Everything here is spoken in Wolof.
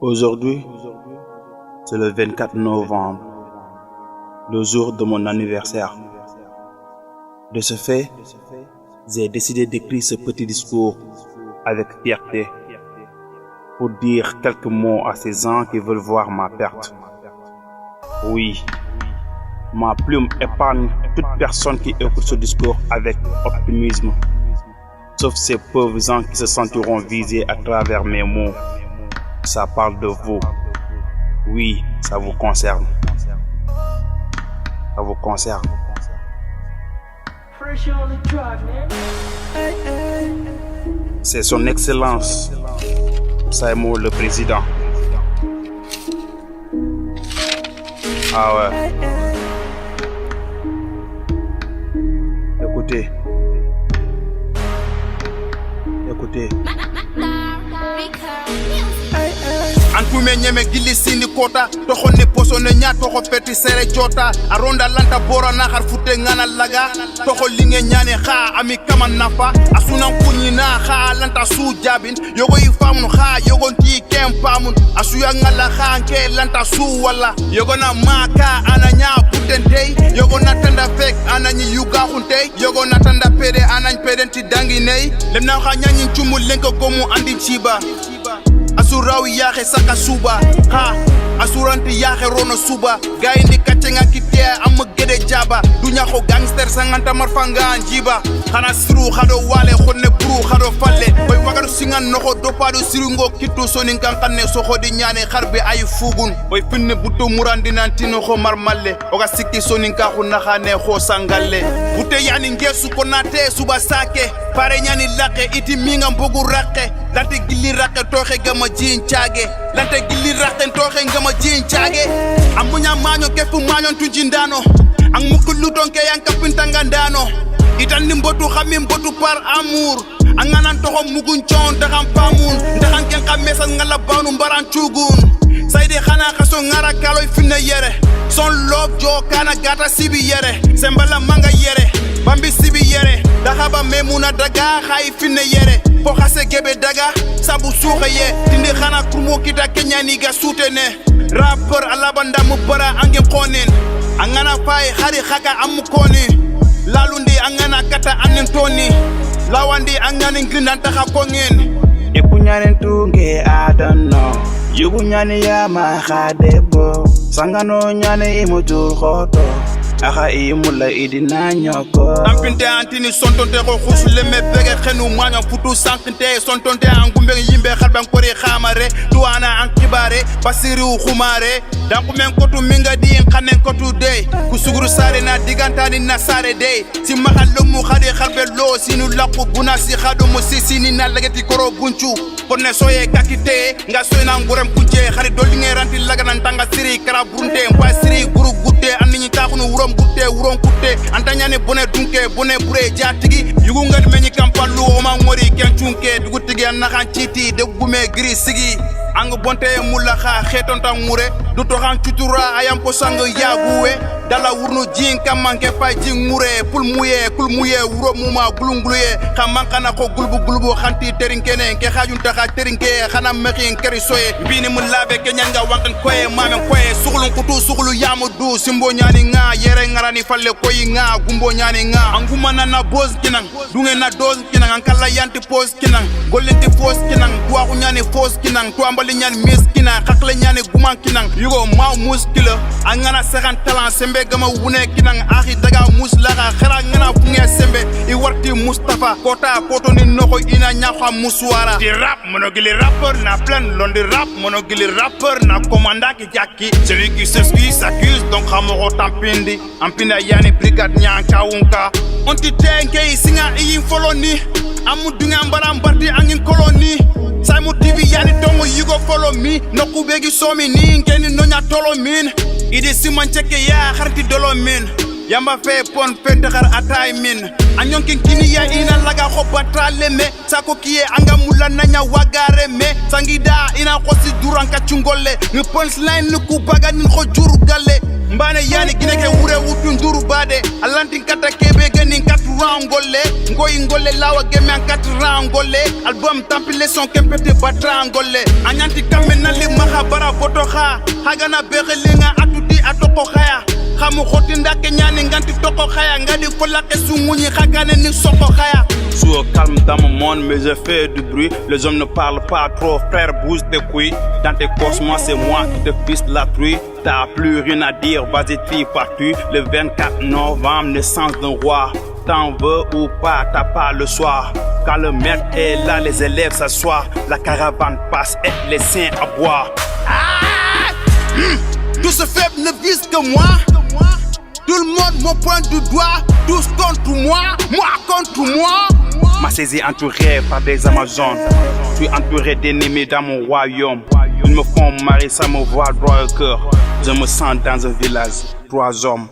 Aujourd'hui, c'est le 24 novembre, le jour de mon anniversaire. De ce fait, j'ai décidé d'écrire ce petit discours avec fierté pour dire quelques mots à ces gens qui veulent voir ma perte. Oui, ma plume épargne toute personne qui écoute ce discours avec optimisme, sauf ces pauvres gens qui se sentiront visés à travers mes mots. Ça parle de vous. Oui, ça vous concerne. Ça vous concerne. C'est son excellence, Saïmo le président. Ah ouais. Écoutez. Écoutez. Antume nyeme gili sindi kota Toko ne poso ne nya toko peti sere jota Aronda lanta bora na harfute ngana laga Toko linge nyane kha ami kama nafa Asuna kunyi na kha lanta su jabin Yogo ifamun kha yogo nti kempamun Asuya ngala kha nke lanta su wala Yogo na maka ananya putentei Yogo na tanda fek ananyi yuga huntei Yogo na tanda pede anany pede nti dangi nei Lemna kha nyanyi chumu lenko gomu andi chiba Asurawi yahe saka suba ha asuranti yahe rono suba gaindi kachenga kitia amma gede jaba dunya ko gangster sanganta marfanga njiba kana sru khado wale khonne buru khado falle boy wagaru singan noko dopado sirungo kitu sonin kankanne so khodi nyane kharbe ay fugun boy finne butto murandi nantino ko marmalle oga sikki sonin ka khuna khane kho sangalle butte yani ngesu ko nate suba sake pare nyani lake iti minga mbogu rakke lante gilli rakke toxe gama jin caage lante gilli rakke toxe gama jin caage amunya maño kefu maño tunjindano ang mukulu donke yang kapintanga ndano itan ni mbotu xami mbotu par amour anganan toxo mugun cion taxam pamun ndaxan ken xam mesal ngala banu mbaran cugun sayde xana xaso ngara kaloy finna yere son love jo kana gata sibi yere sembala manga yere bambi sibi yere daxaba memuna daga xay finna yere fo xase gebe daga sabu suuxe ye tindi xana kurmo kita kenyani ga soutene rappeur alabanda mu bara angem xonen angana fay xari xaka am koni lalundi angana kata anen toni lawandi angana ngrindan taxa kongen Ekunyane tunge I don't know. Yugu nyane ya mahadebo. Sangano nyane imutul khoto. Aha imula idina nyoko. Ampinte antini sontonte ko khusule me bege khenu manya futu sankinte sontonte angumbe yimbe khalban kori khamare tuana ankibare basiri khumare danku men kotu minga di khanen kotu de kusuguru sare na digantani na sare de si mahallo mu khade khalbe lo sinu laqu bunasi khadu musisini na lagati koro bunchu konne soye kakite nga soyna ngurem kunje khari dolinge ranti lagana tanga siri kara brunte mpa siri guru gutte anni taxunu wurom gutte wuron gutte antanyane bone dunke bone bure jatigi yugu ngal meñi kampallu o ma ngori ken chunke dugutigi an naxan citi de gume gri sigi ang bonte mulla kha xeton tan mure du to xan tutura ayam ko sang yaguwe dala wurno jin kam manke fay jing mure kul muye wuro muma gulunguluye xam mankana ko gulbu xanti terinkene ke xajun taxa terinke xana mexin keri soye bini mu labe ke nyanga wankan koye mamen koye suxulun kutu suxulu yamu du simbo nyani nga yere ngarani falle koyi nga gumbo nyani nga anguma na boz kinang dunge na doz kinang ankala yanti pos kinang golenti fos kinang tuaxu nyani fos kinang tuambali nyani mis kinang xakle nyani guman kinang yugo maw muskila angana sekan talan sembe gama wune kinang axi daga muslaxa xera ngana funge sembe I warti Mustafa kota koto ni noko ina nyaxa muswara di rap monogili rappeur na plein londi rap monogili rappeur na commanda ki jaki celui qui s'excuse s'accuse donc xamoro tampindi ampina yani brigade nyanka unka onti tenke singa yin foloni amu dunga mbara mbardi angin koloni Saïmo TV yani tongo yugo follow me noku begi somi ni ngeni nonya tolo min idi siman cheke ya kharti dolo min yamba fe pon fente khar atay min anyonkin kini ya ina laga ko batale me sako kiye anga mula nanya wagare me sangida ina khosi duranka chungole ni punchline ni ku baga ni ko juru galle mbane yani gineke wure wutu nduru bade alantin kata kebe geni 4 round golle ngoy ngolle lawa gemi en 4 round golle album tampile son kempete batra golle anyanti kambe nali mahabara boto kha hagana begelinga atuti atoko khaya khamu khoti ndake nyani nganti toko khaya ngadi kolake sungunyi khagane ni soko khaya. Sois calme dans mon monde, mais je fais du bruit. Les hommes ne parlent pas trop, frère, bouge tes couilles. Dans tes cosmos, c'est moi qui te pisse la truie. T'as plus rien à dire, vas-y, t'y partu. Le 24 novembre, naissance d'un roi. T'en veux ou pas, t'as pas le soir. Quand le maître est là, les élèves s'assoient. La caravane passe et les saints aboient. Tous ces faibles ne visent que moi. Tout le monde me pointe du doigt. Tous contre moi, moi contre moi. Ma saisie entourée par des Amazones. Je suis entouré d'ennemis dans mon royaume. Ils me font marrer, ça me voit droit au cœur. Je me sens dans un village, 3 hommes.